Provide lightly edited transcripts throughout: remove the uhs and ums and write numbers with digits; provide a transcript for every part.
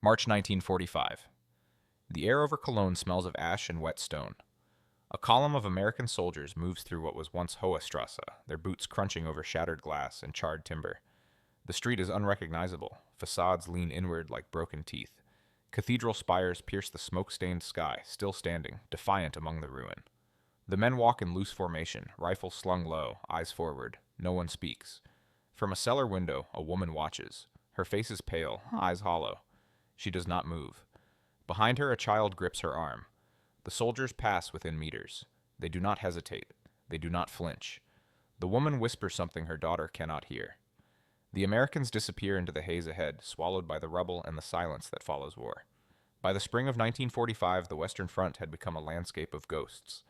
March 1945. The air over Cologne smells of ash and wet stone. A column of American soldiers moves through what was once Hohe Strasse, their boots crunching over shattered glass and charred timber. The street is unrecognizable. Facades lean inward like broken teeth. Cathedral spires pierce the smoke-stained sky, still standing, defiant among the ruin. The men walk in loose formation, rifles slung low, eyes forward. No one speaks. From a cellar window, a woman watches. Her face is pale, eyes hollow. She does not move. Behind her, a child grips her arm. The soldiers pass within meters. They do not hesitate. They do not flinch. The woman whispers something her daughter cannot hear. The Americans disappear into the haze ahead, swallowed by the rubble and the silence that follows war. By the spring of 1945, the Western Front had become a landscape of ghosts.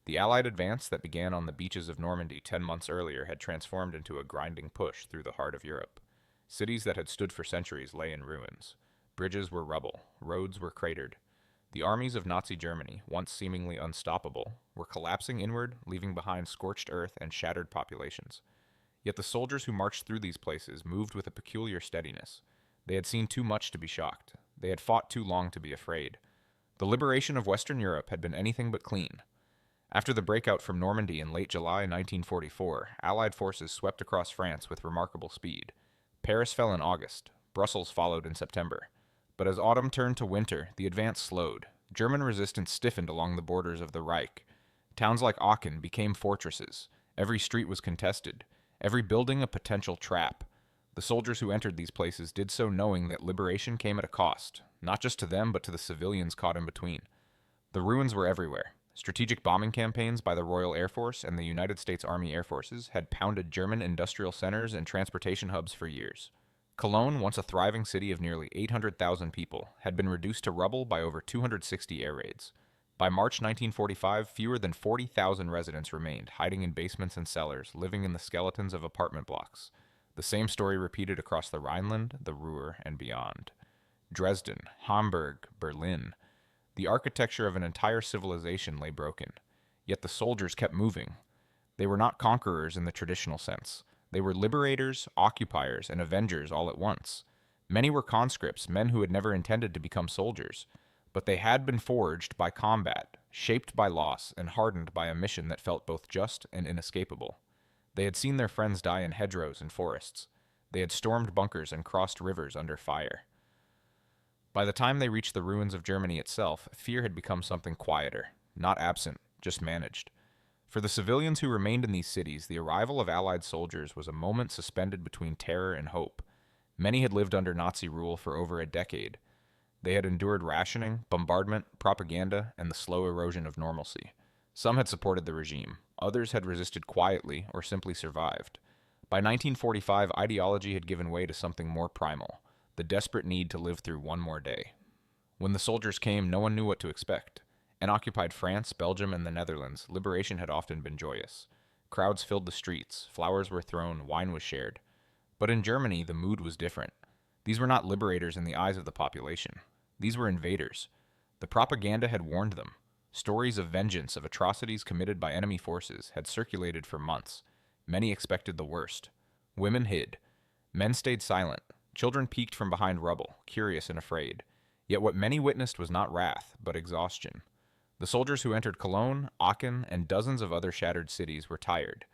The Allied advance that began on the beaches of Normandy 10 months earlier had transformed into a grinding push through the heart of Europe. Cities that had stood for centuries lay in ruins. Bridges were rubble. Roads were cratered. The armies of Nazi Germany, once seemingly unstoppable, were collapsing inward, leaving behind scorched earth and shattered populations. Yet the soldiers who marched through these places moved with a peculiar steadiness. They had seen too much to be shocked. They had fought too long to be afraid. The liberation of Western Europe had been anything but clean. After the breakout from Normandy in late July 1944, Allied forces swept across France with remarkable speed. Paris fell in August. Brussels followed in September. But as autumn turned to winter, the advance slowed. German resistance stiffened along the borders of the Reich. Towns like Aachen became fortresses. Every street was contested. Every building a potential trap. The soldiers who entered these places did so knowing that liberation came at a cost, not just to them but to the civilians caught in between. The ruins were everywhere. Strategic bombing campaigns by the Royal Air Force and the United States Army Air Forces had pounded German industrial centers and transportation hubs for years. Cologne, once a thriving city of nearly 800,000 people, had been reduced to rubble by over 260 air raids. By March 1945, fewer than 40,000 residents remained, hiding in basements and cellars, living in the skeletons of apartment blocks. The same story repeated across the Rhineland, the Ruhr, and beyond. Dresden, Hamburg, Berlin. The architecture of an entire civilization lay broken. Yet the soldiers kept moving. They were not conquerors in the traditional sense. They were liberators, occupiers, and avengers all at once. Many were conscripts, men who had never intended to become soldiers. But they had been forged by combat, shaped by loss, and hardened by a mission that felt both just and inescapable. They had seen their friends die in hedgerows and forests. They had stormed bunkers and crossed rivers under fire. By the time they reached the ruins of Germany itself, fear had become something quieter, not absent, just managed. For the civilians who remained in these cities, the arrival of Allied soldiers was a moment suspended between terror and hope. Many had lived under Nazi rule for over a decade. They had endured rationing, bombardment, propaganda, and the slow erosion of normalcy. Some had supported the regime. Others had resisted quietly or simply survived. By 1945, ideology had given way to something more primal, the desperate need to live through one more day. When the soldiers came, no one knew what to expect. In occupied France, Belgium, and the Netherlands, liberation had often been joyous. Crowds filled the streets, flowers were thrown, wine was shared. But in Germany, the mood was different. These were not liberators in the eyes of the population. These were invaders. The propaganda had warned them. Stories of vengeance, of atrocities committed by enemy forces, had circulated for months. Many expected the worst. Women hid. Men stayed silent. Children peeked from behind rubble, curious and afraid. Yet what many witnessed was not wrath, but exhaustion. The soldiers who entered Cologne, Aachen, and dozens of other shattered cities were tired.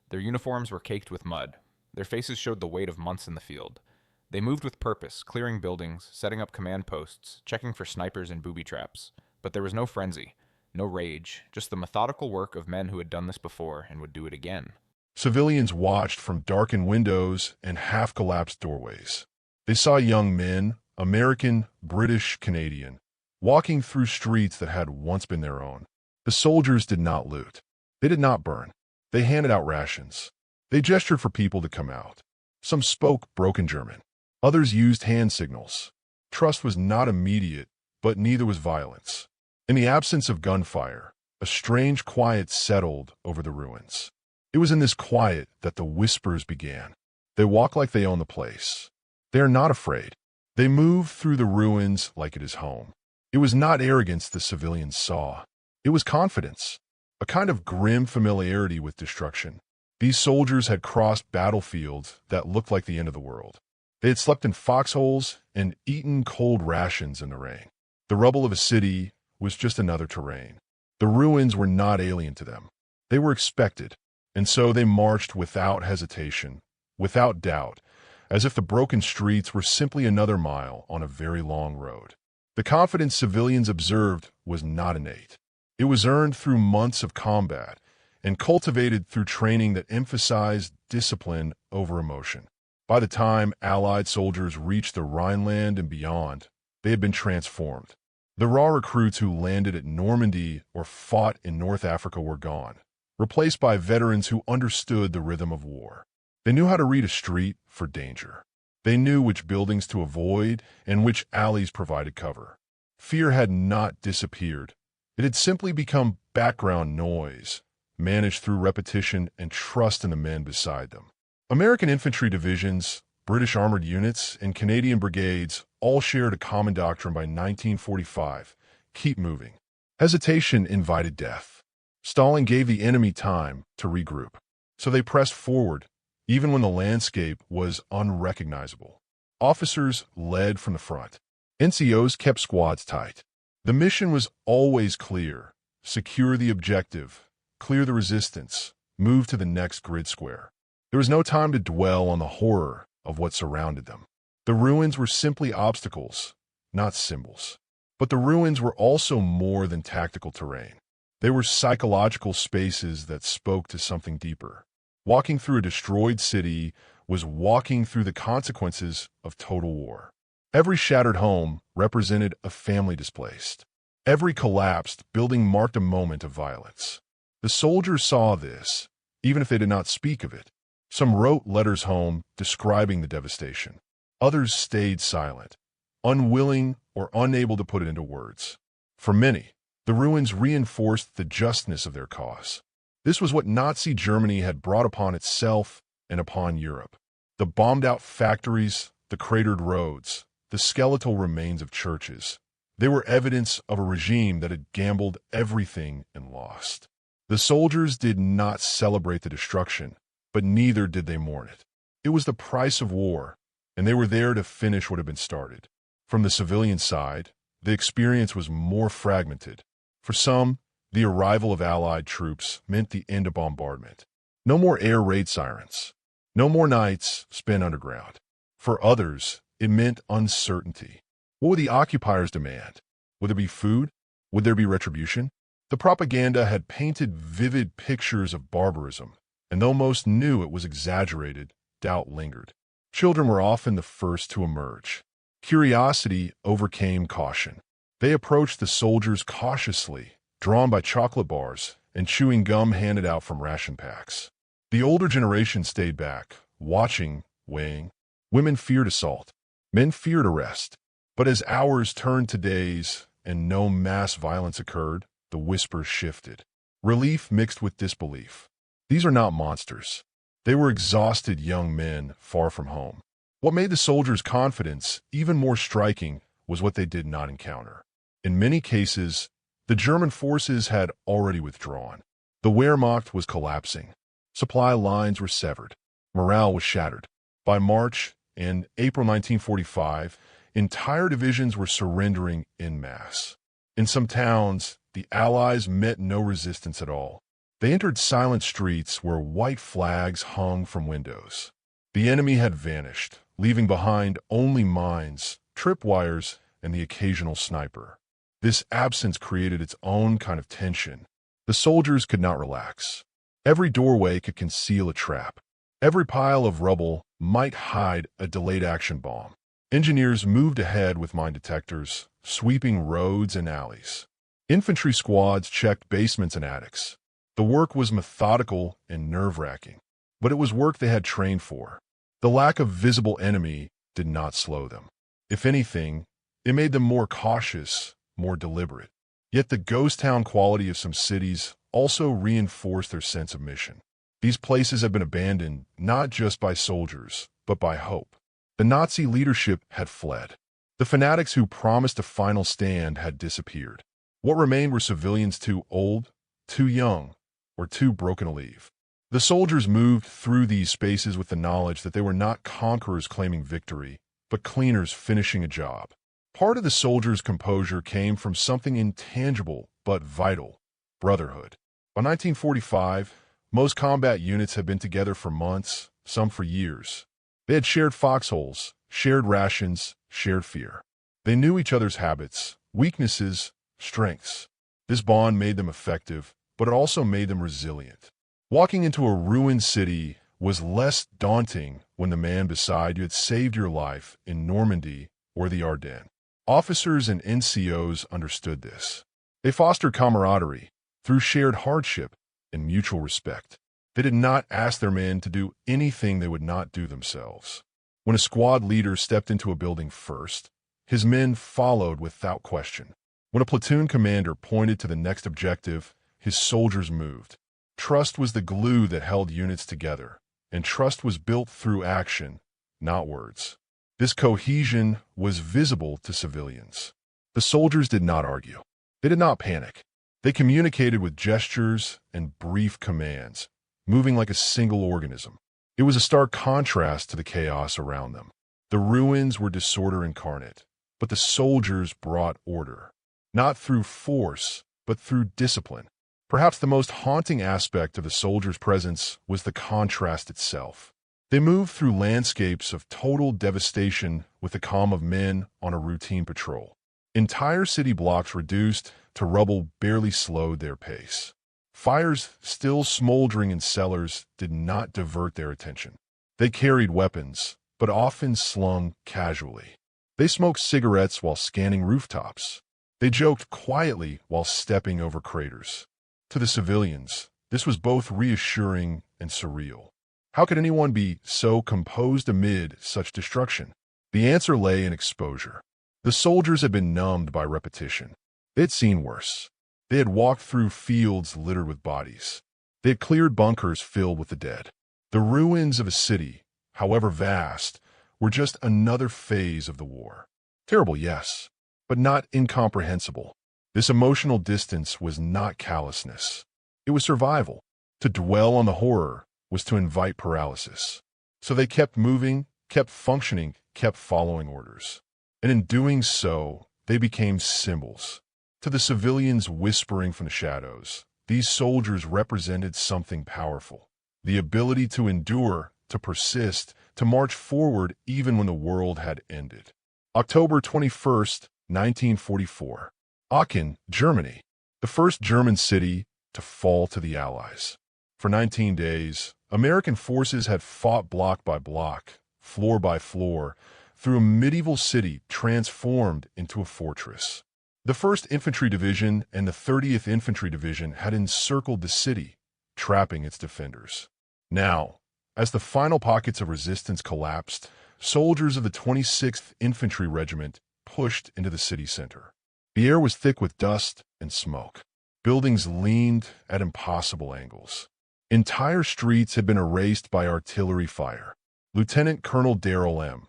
Their uniforms were caked with mud. Their faces showed the weight of months in the field. They moved with purpose, clearing buildings, setting up command posts, checking for snipers and booby traps. But there was no frenzy, no rage, just the methodical work of men who had done this before and would do it again. Civilians watched from darkened windows and half-collapsed doorways. They saw young men, American, British, Canadian, walking through streets that had once been their own. The soldiers did not loot. They did not burn. They handed out rations. They gestured for people to come out. Some spoke broken German. Others used hand signals. Trust was not immediate, but neither was violence. In the absence of gunfire, a strange quiet settled over the ruins. It was in this quiet that the whispers began. They walk like they own the place. They are not afraid. They move through the ruins like it is home. It was not arrogance the civilians saw. It was confidence, a kind of grim familiarity with destruction. These soldiers had crossed battlefields that looked like the end of the world. They had slept in foxholes and eaten cold rations in the rain. The rubble of a city was just another terrain. The ruins were not alien to them. They were expected, and so they marched without hesitation, without doubt, as if the broken streets were simply another mile on a very long road. The confidence civilians observed was not innate. It was earned through months of combat and cultivated through training that emphasized discipline over emotion. By the time Allied soldiers reached the Rhineland and beyond, they had been transformed. The raw recruits who landed at Normandy or fought in North Africa were gone, replaced by veterans who understood the rhythm of war. They knew how to read a street for danger. They knew which buildings to avoid and which alleys provided cover. Fear had not disappeared. It had simply become background noise, managed through repetition and trust in the men beside them. American infantry divisions, British armored units, and Canadian brigades all shared a common doctrine by 1945: keep moving. Hesitation invited death. Stalling gave the enemy time to regroup. So they pressed forward, even when the landscape was unrecognizable. Officers led from the front. NCOs kept squads tight. The mission was always clear: secure the objective, clear the resistance, move to the next grid square. There was no time to dwell on the horror of what surrounded them. The ruins were simply obstacles, not symbols. But the ruins were also more than tactical terrain. They were psychological spaces that spoke to something deeper. Walking through a destroyed city was walking through the consequences of total war. Every shattered home represented a family displaced. Every collapsed building marked a moment of violence. The soldiers saw this, even if they did not speak of it. Some wrote letters home describing the devastation. Others stayed silent, unwilling or unable to put it into words. For many, the ruins reinforced the justness of their cause. This was what Nazi Germany had brought upon itself and upon Europe. The bombed-out factories, the cratered roads, the skeletal remains of churches. They were evidence of a regime that had gambled everything and lost. The soldiers did not celebrate the destruction, but neither did they mourn it. It was the price of war, and they were there to finish what had been started. From the civilian side, the experience was more fragmented. For some, the arrival of Allied troops meant the end of bombardment. No more air raid sirens. No more nights spent underground. For others, it meant uncertainty. What would the occupiers demand? Would there be food? Would there be retribution? The propaganda had painted vivid pictures of barbarism, and though most knew it was exaggerated, doubt lingered. Children were often the first to emerge. Curiosity overcame caution. They approached the soldiers cautiously, drawn by chocolate bars and chewing gum handed out from ration packs. The older generation stayed back, watching, weighing. Women feared assault. Men feared arrest. But as hours turned to days and no mass violence occurred, the whispers shifted. Relief mixed with disbelief. These are not monsters. They were exhausted young men far from home. What made the soldiers' confidence even more striking was what they did not encounter. In many cases, the German forces had already withdrawn. The Wehrmacht was collapsing. Supply lines were severed. Morale was shattered. By March and April 1945, entire divisions were surrendering en masse. In some towns, the Allies met no resistance at all. They entered silent streets where white flags hung from windows. The enemy had vanished, leaving behind only mines, tripwires, and the occasional sniper. This absence created its own kind of tension. The soldiers could not relax. Every doorway could conceal a trap. Every pile of rubble might hide a delayed action bomb. Engineers moved ahead with mine detectors, sweeping roads and alleys. Infantry squads checked basements and attics. The work was methodical and nerve-wracking, but it was work they had trained for. The lack of visible enemy did not slow them. If anything, it made them more cautious, more deliberate. Yet the ghost town quality of some cities also reinforced their sense of mission. These places had been abandoned not just by soldiers, but by hope. The Nazi leadership had fled. The fanatics who promised a final stand had disappeared. What remained were civilians too old, too young, or too broken to leave. The soldiers moved through these spaces with the knowledge that they were not conquerors claiming victory, but cleaners finishing a job. Part of the soldiers' composure came from something intangible but vital: brotherhood. By 1945, most combat units had been together for months, some for years. They had shared foxholes, shared rations, shared fear. They knew each other's habits, weaknesses, strengths. This bond made them effective, but it also made them resilient. Walking into a ruined city was less daunting when the man beside you had saved your life in Normandy or the Ardennes. Officers and NCOs understood this. They fostered camaraderie through shared hardship and mutual respect. They did not ask their men to do anything they would not do themselves. When a squad leader stepped into a building first, his men followed without question. When a platoon commander pointed to the next objective, his soldiers moved. Trust was the glue that held units together, and trust was built through action, not words. This cohesion was visible to civilians. The soldiers did not argue. They did not panic. They communicated with gestures and brief commands, moving like a single organism. It was a stark contrast to the chaos around them. The ruins were disorder incarnate, but the soldiers brought order, not through force, but through discipline. Perhaps the most haunting aspect of the soldiers' presence was the contrast itself. They moved through landscapes of total devastation with the calm of men on a routine patrol. Entire city blocks reduced to rubble barely slowed their pace. Fires still smoldering in cellars did not divert their attention. They carried weapons, but often slung casually. They smoked cigarettes while scanning rooftops. They joked quietly while stepping over craters. To the civilians, this was both reassuring and surreal. How could anyone be so composed amid such destruction? The answer lay in exposure. The soldiers had been numbed by repetition. They had seen worse. They had walked through fields littered with bodies. They had cleared bunkers filled with the dead. The ruins of a city, however vast, were just another phase of the war. Terrible, yes, but not incomprehensible. This emotional distance was not callousness. It was survival. To dwell on the horror was to invite paralysis. So they kept moving, kept functioning, kept following orders. And in doing so, they became symbols. To the civilians whispering from the shadows, these soldiers represented something powerful: the ability to endure, to persist, to march forward even when the world had ended. October 21st, 1944. Aachen, Germany, the first German city to fall to the Allies. For 19 days, American forces had fought block by block, floor by floor, through a medieval city transformed into a fortress. The 1st Infantry Division and the 30th Infantry Division had encircled the city, trapping its defenders. Now, as the final pockets of resistance collapsed, soldiers of the 26th Infantry Regiment pushed into the city center. The air was thick with dust and smoke. Buildings leaned at impossible angles. Entire streets had been erased by artillery fire. Lieutenant Colonel Darrell M.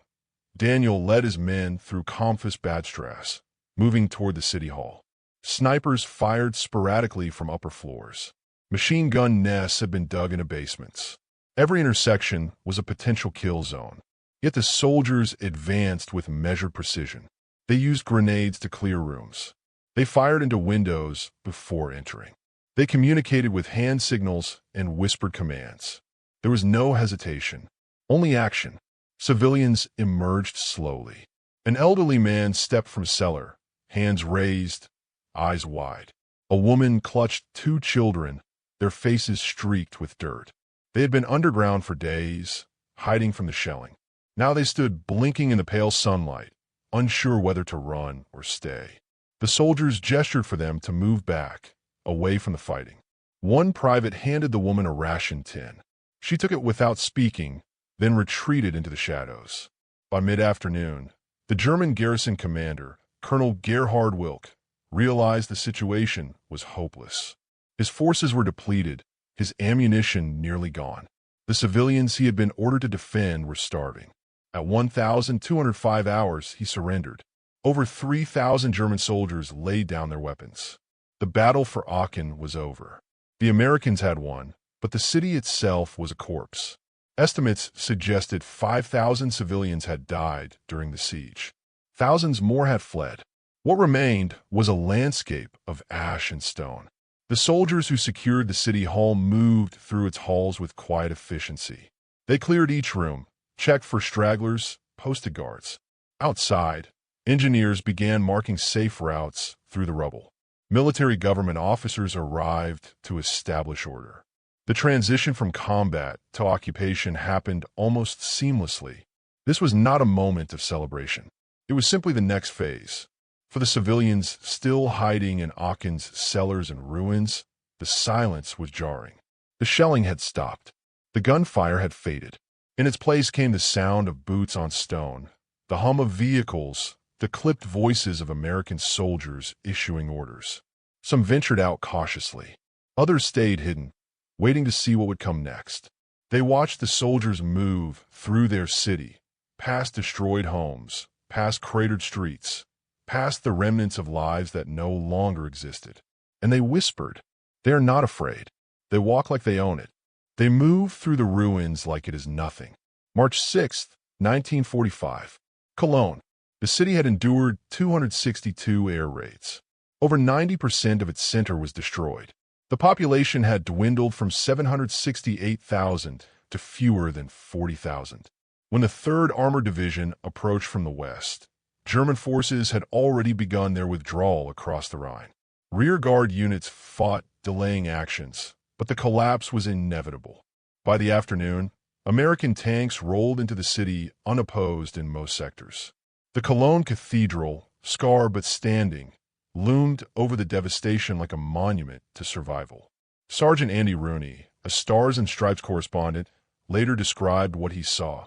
Daniel led his men through Kampfes Badstrasse, moving toward the city hall. Snipers fired sporadically from upper floors. Machine gun nests had been dug into basements. Every intersection was a potential kill zone. Yet the soldiers advanced with measured precision. They used grenades to clear rooms. They fired into windows before entering. They communicated with hand signals and whispered commands. There was no hesitation, only action. Civilians emerged slowly. An elderly man stepped from cellar, hands raised, eyes wide. A woman clutched 2 children, their faces streaked with dirt. They had been underground for days, hiding from the shelling. Now they stood blinking in the pale sunlight, unsure whether to run or stay. The soldiers gestured for them to move back, away from the fighting. One private handed the woman a ration tin. She took it without speaking, then retreated into the shadows. By mid-afternoon, the German garrison commander, Colonel Gerhard Wilk, realized the situation was hopeless. His forces were depleted, his ammunition nearly gone. The civilians he had been ordered to defend were starving. At 1,205 hours, he surrendered. Over 3,000 German soldiers laid down their weapons. The battle for Aachen was over. The Americans had won, but the city itself was a corpse. Estimates suggested 5,000 civilians had died during the siege. Thousands more had fled. What remained was a landscape of ash and stone. The soldiers who secured the city hall moved through its halls with quiet efficiency. They cleared each room, checked for stragglers, posted guards. Outside, engineers began marking safe routes through the rubble. Military government officers arrived to establish order. The transition from combat to occupation happened almost seamlessly. This was not a moment of celebration. It was simply the next phase. For the civilians still hiding in Aachen's cellars and ruins, the silence was jarring. The shelling had stopped. The gunfire had faded. In its place came the sound of boots on stone, the hum of vehicles, the clipped voices of American soldiers issuing orders. Some ventured out cautiously. Others stayed hidden, waiting to see what would come next. They watched the soldiers move through their city, past destroyed homes, past cratered streets, past the remnants of lives that no longer existed. And they whispered, "They are not afraid. They walk like they own it. They move through the ruins like it is nothing." March 6th, 1945. Cologne. The city had endured 262 air raids. Over 90% of its center was destroyed. The population had dwindled from 768,000 to fewer than 40,000. When the 3rd Armored Division approached from the west, German forces had already begun their withdrawal across the Rhine. Rear guard units fought, delaying actions, but the collapse was inevitable. By the afternoon, American tanks rolled into the city unopposed in most sectors. The Cologne Cathedral, scarred but standing, loomed over the devastation like a monument to survival. Sergeant Andy Rooney, a Stars and Stripes correspondent, later described what he saw.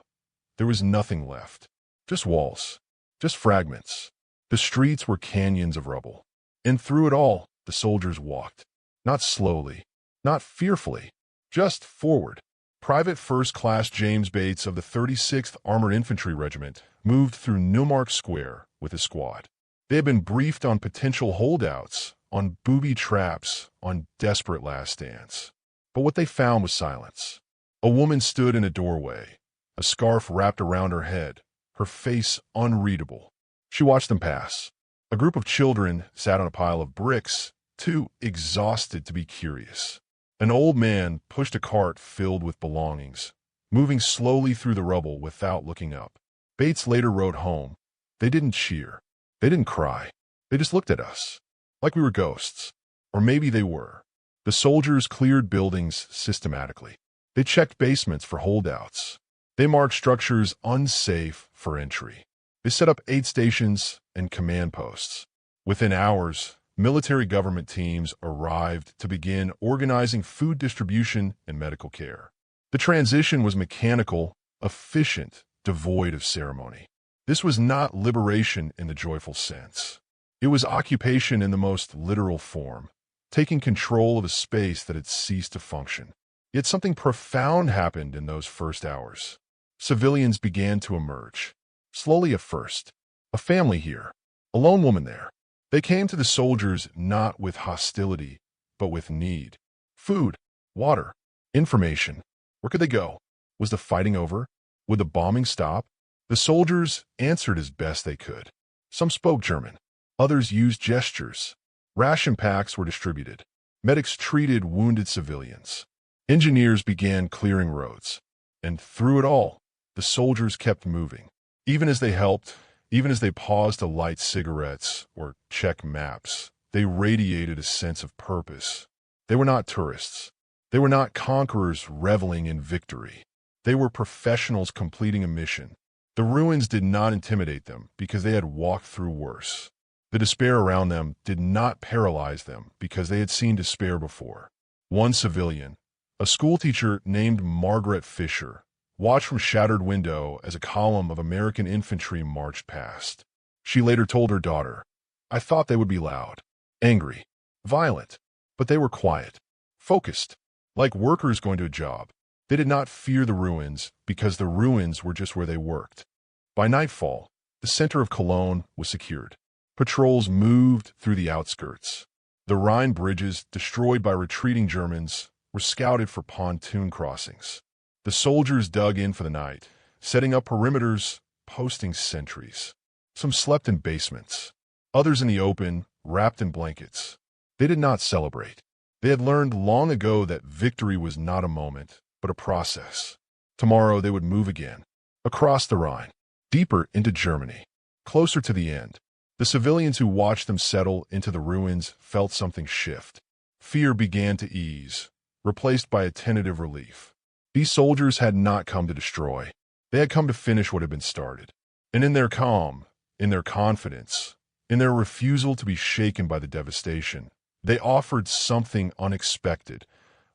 There was nothing left. Just walls. Just fragments. The streets were canyons of rubble. And through it all, the soldiers walked. Not slowly. Not fearfully. Just forward. Private First Class James Bates of the 36th Armored Infantry Regiment moved through Neumarkt Square with his squad. They had been briefed on potential holdouts, on booby traps, on desperate last stands. But what they found was silence. A woman stood in a doorway, a scarf wrapped around her head, her face unreadable. She watched them pass. A group of children sat on a pile of bricks, too exhausted to be curious. An old man pushed a cart filled with belongings, moving slowly through the rubble without looking up. Bates later wrote home, "They didn't cheer. They didn't cry. They just looked at us, like we were ghosts. Or maybe they were." The soldiers cleared buildings systematically. They checked basements for holdouts. They marked structures unsafe for entry. They set up aid stations and command posts. Within hours, military government teams arrived to begin organizing food distribution and medical care. The transition was mechanical, efficient, devoid of ceremony. This was not liberation in the joyful sense. It was occupation in the most literal form, taking control of a space that had ceased to function. Yet something profound happened in those first hours. Civilians began to emerge. Slowly at first. A family here. A lone woman there. They came to the soldiers not with hostility, but with need. Food, water, information. Where could they go? Was the fighting over? Would the bombing stop? The soldiers answered as best they could. Some spoke German. Others used gestures. Ration packs were distributed. Medics treated wounded civilians. Engineers began clearing roads. And through it all, the soldiers kept moving. Even as they helped, even as they paused to light cigarettes or check maps, they radiated a sense of purpose. They were not tourists. They were not conquerors reveling in victory. They were professionals completing a mission. The ruins did not intimidate them because they had walked through worse. The despair around them did not paralyze them because they had seen despair before. One civilian, a schoolteacher named Margaret Fisher, watched from shattered window as a column of American infantry marched past. She later told her daughter, "I thought they would be loud, angry, violent, but they were quiet, focused, like workers going to a job." They did not fear the ruins because the ruins were just where they worked. By nightfall, the center of Cologne was secured. Patrols moved through the outskirts. The Rhine bridges, destroyed by retreating Germans, were scouted for pontoon crossings. The soldiers dug in for the night, setting up perimeters, posting sentries. Some slept in basements, others in the open, wrapped in blankets. They did not celebrate. They had learned long ago that victory was not a moment, but a process. Tomorrow they would move again, across the Rhine, deeper into Germany, closer to the end. The civilians who watched them settle into the ruins felt something shift. Fear began to ease, replaced by a tentative relief. These soldiers had not come to destroy. They had come to finish what had been started. And in their calm, in their confidence, in their refusal to be shaken by the devastation, they offered something unexpected,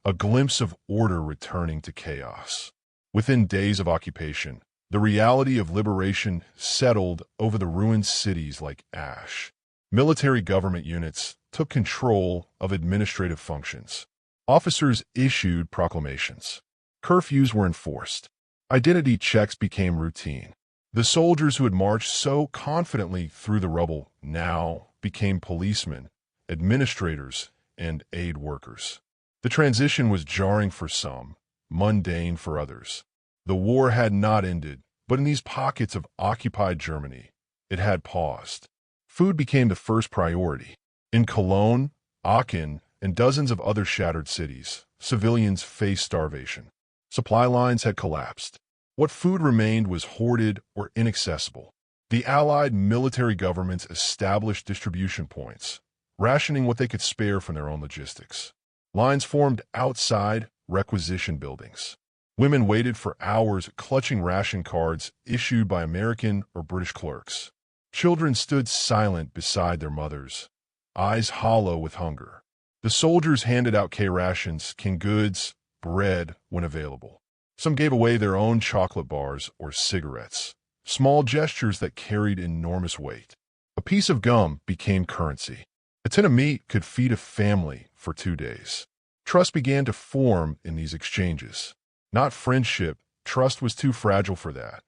a glimpse of order returning to chaos. Within days of occupation, the reality of liberation settled over the ruined cities like ash. Military government units took control of administrative functions. Officers issued proclamations. Curfews were enforced. Identity checks became routine. The soldiers who had marched so confidently through the rubble now became policemen, administrators, and aid workers. The transition was jarring for some, mundane for others. The war had not ended, but in these pockets of occupied Germany, it had paused. Food became the first priority. In Cologne, Aachen, and dozens of other shattered cities, civilians faced starvation. Supply lines had collapsed. What food remained was hoarded or inaccessible. The Allied military governments established distribution points, rationing what they could spare from their own logistics. Lines formed outside requisition buildings. Women waited for hours clutching ration cards issued by American or British clerks. Children stood silent beside their mothers, eyes hollow with hunger. The soldiers handed out K-rations, canned goods, bread when available. Some gave away their own chocolate bars or cigarettes, small gestures that carried enormous weight. A piece of gum became currency. A tin of meat could feed a family for 2 days. Trust began to form in these exchanges. Not friendship, trust was too fragile for that,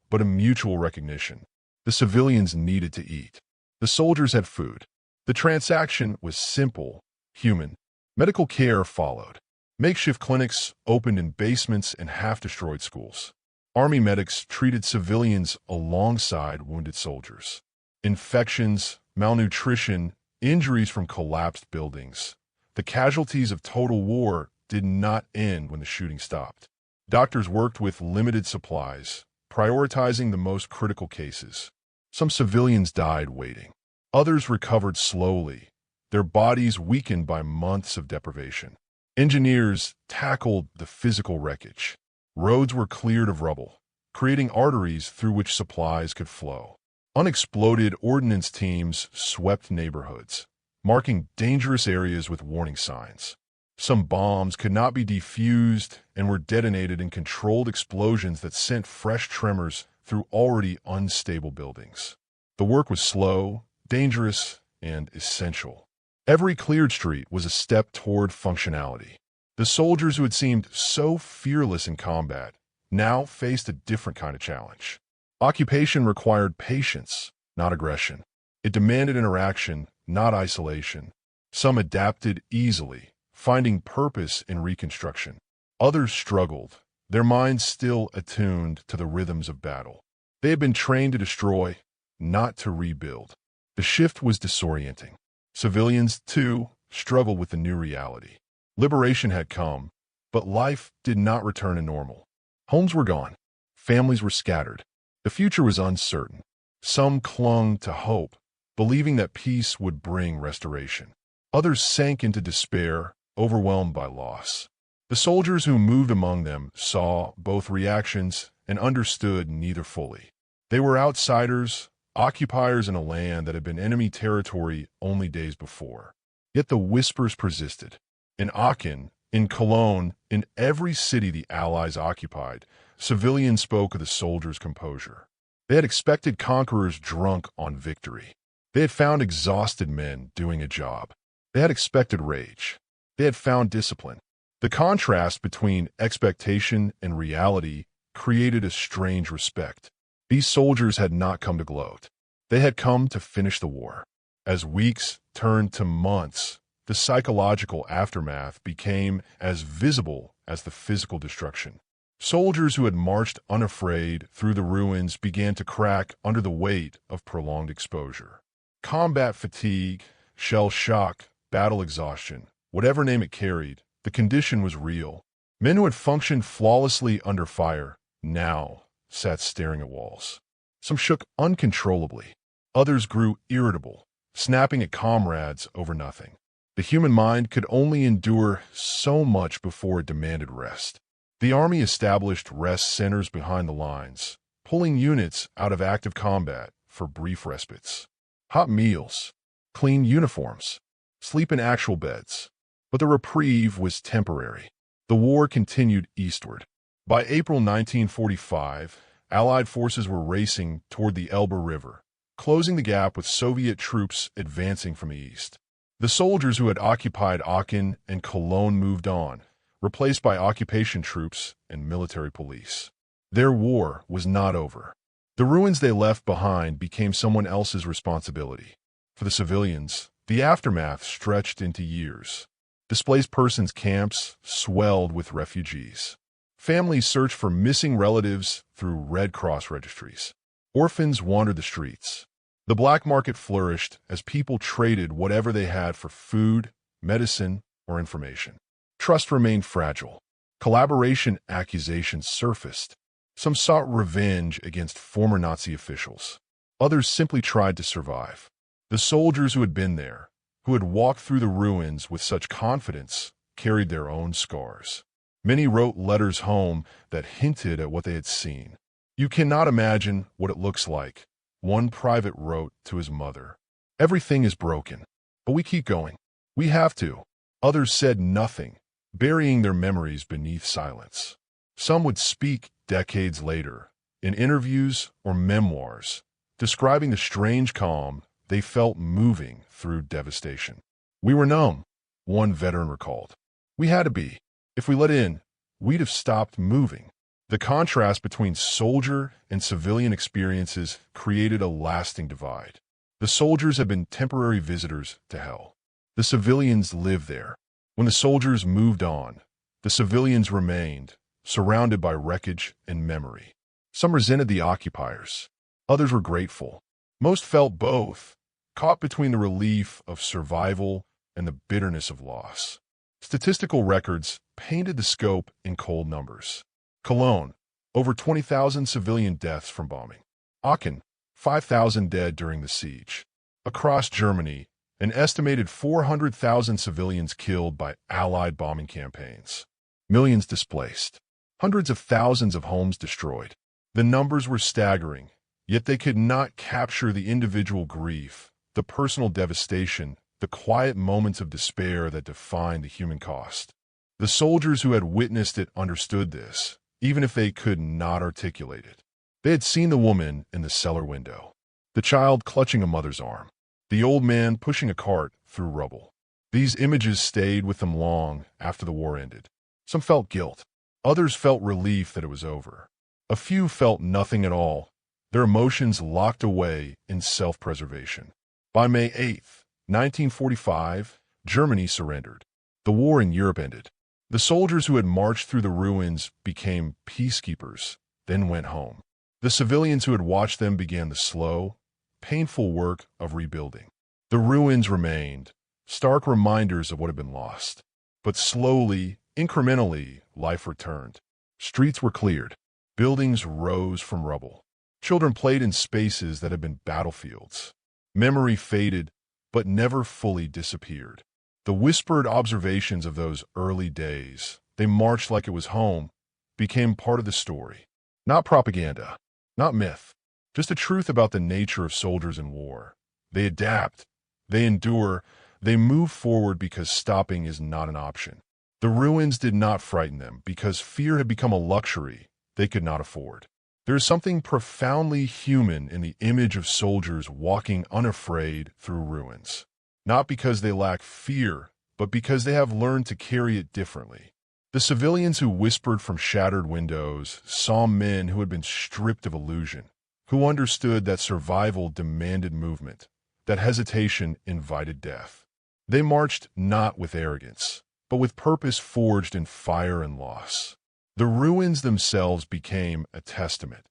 but a mutual recognition. The civilians needed to eat. The soldiers had food. The transaction was simple, human. Medical care followed. Makeshift clinics opened in basements and half-destroyed schools. Army medics treated civilians alongside wounded soldiers. Infections, malnutrition, injuries from collapsed buildings. The casualties of total war did not end when the shooting stopped. Doctors worked with limited supplies, prioritizing the most critical cases. Some civilians died waiting. Others recovered slowly, their bodies weakened by months of deprivation. Engineers tackled the physical wreckage. Roads were cleared of rubble, creating arteries through which supplies could flow. Unexploded ordnance teams swept neighborhoods, marking dangerous areas with warning signs. Some bombs could not be defused and were detonated in controlled explosions that sent fresh tremors through already unstable buildings. The work was slow, dangerous, and essential. Every cleared street was a step toward functionality. The soldiers who had seemed so fearless in combat now faced a different kind of challenge. Occupation required patience, not aggression. It demanded interaction, not isolation. Some adapted easily, finding purpose in reconstruction. Others struggled, their minds still attuned to the rhythms of battle. They had been trained to destroy, not to rebuild. The shift was disorienting. Civilians, too, struggled with the new reality. Liberation had come, but life did not return to normal. Homes were gone. Families were scattered. The future was uncertain. Some clung to hope, believing that peace would bring restoration. Others sank into despair, overwhelmed by loss. The soldiers who moved among them saw both reactions and understood neither fully. They were outsiders, occupiers in a land that had been enemy territory only days before. Yet the whispers persisted. In Aachen, in Cologne, in every city the Allies occupied, civilians spoke of the soldiers' composure. They had expected conquerors drunk on victory. They had found exhausted men doing a job. They had expected rage. They had found discipline. The contrast between expectation and reality created a strange respect. These soldiers had not come to gloat. They had come to finish the war. As weeks turned to months, the psychological aftermath became as visible as the physical destruction. Soldiers who had marched unafraid through the ruins began to crack under the weight of prolonged exposure. Combat fatigue, shell shock, battle exhaustion, whatever name it carried, the condition was real. Men who had functioned flawlessly under fire now sat staring at walls. Some shook uncontrollably. Others grew irritable, snapping at comrades over nothing. The human mind could only endure so much before it demanded rest. The Army established rest centers behind the lines, pulling units out of active combat for brief respites. Hot meals, clean uniforms, sleep in actual beds. But the reprieve was temporary. The war continued eastward. By April 1945, Allied forces were racing toward the Elbe River, closing the gap with Soviet troops advancing from the east. The soldiers who had occupied Aachen and Cologne moved on, replaced by occupation troops and military police. Their war was not over. The ruins they left behind became someone else's responsibility. For the civilians, the aftermath stretched into years. Displaced persons camps swelled with refugees. Families searched for missing relatives through Red Cross registries. Orphans wandered the streets. The black market flourished as people traded whatever they had for food, medicine, or information. Trust remained fragile. Collaboration accusations surfaced. Some sought revenge against former Nazi officials. Others simply tried to survive. The soldiers who had been there, who had walked through the ruins with such confidence, carried their own scars. Many wrote letters home that hinted at what they had seen. "You cannot imagine what it looks like," one private wrote to his mother. "Everything is broken, but we keep going. We have to." Others said nothing, burying their memories beneath silence. Some would speak decades later, in interviews or memoirs, describing the strange calm they felt moving through devastation. "We were numb," one veteran recalled. "We had to be. If we let in, we'd have stopped moving." The contrast between soldier and civilian experiences created a lasting divide. The soldiers had been temporary visitors to hell. The civilians lived there. When the soldiers moved on, the civilians remained, surrounded by wreckage and memory. Some resented the occupiers. Others were grateful. Most felt both, caught between the relief of survival and the bitterness of loss. Statistical records painted the scope in cold numbers. Cologne, over 20,000 civilian deaths from bombing. Aachen, 5,000 dead during the siege. Across Germany, an estimated 400,000 civilians killed by Allied bombing campaigns. Millions displaced. Hundreds of thousands of homes destroyed. The numbers were staggering, yet they could not capture the individual grief, the personal devastation, the quiet moments of despair that defined the human cost. The soldiers who had witnessed it understood this, even if they could not articulate it. They had seen the woman in the cellar window, the child clutching a mother's arm, the old man pushing a cart through rubble. These images stayed with them long after the war ended. Some felt guilt. Others felt relief that it was over. A few felt nothing at all, their emotions locked away in self-preservation. By May 8th, 1945, Germany surrendered. The war in Europe ended. The soldiers who had marched through the ruins became peacekeepers, then went home. The civilians who had watched them began the slow, painful work of rebuilding. The ruins remained, stark reminders of what had been lost. But slowly, incrementally, life returned. Streets were cleared. Buildings rose from rubble. Children played in spaces that had been battlefields. Memory faded, but never fully disappeared. The whispered observations of those early days, they marched like it was home, became part of the story. Not propaganda, not myth, just a truth about the nature of soldiers in war. They adapt, they endure, they move forward because stopping is not an option. The ruins did not frighten them because fear had become a luxury they could not afford. There is something profoundly human in the image of soldiers walking unafraid through ruins. Not because they lack fear, but because they have learned to carry it differently. The civilians who whispered from shattered windows saw men who had been stripped of illusion, who understood that survival demanded movement, that hesitation invited death. They marched not with arrogance, but with purpose forged in fire and loss. The ruins themselves became a testament,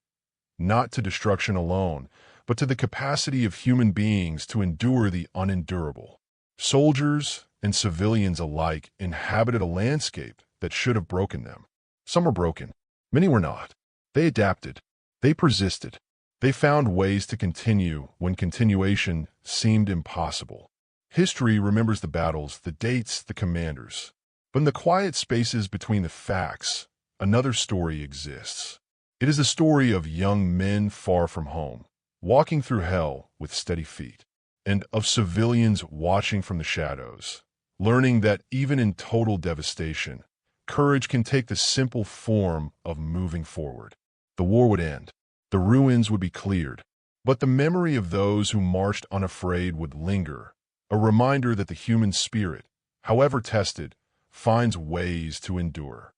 not to destruction alone, but to the capacity of human beings to endure the unendurable. Soldiers and civilians alike inhabited a landscape that should have broken them. Some were broken. Many were not. They adapted. They persisted. They found ways to continue when continuation seemed impossible. History remembers the battles, the dates, the commanders. But in the quiet spaces between the facts, another story exists. It is the story of young men far from home, walking through hell with steady feet, and of civilians watching from the shadows, learning that even in total devastation, courage can take the simple form of moving forward. The war would end. The ruins would be cleared. But the memory of those who marched unafraid would linger, a reminder that the human spirit, however tested, finds ways to endure.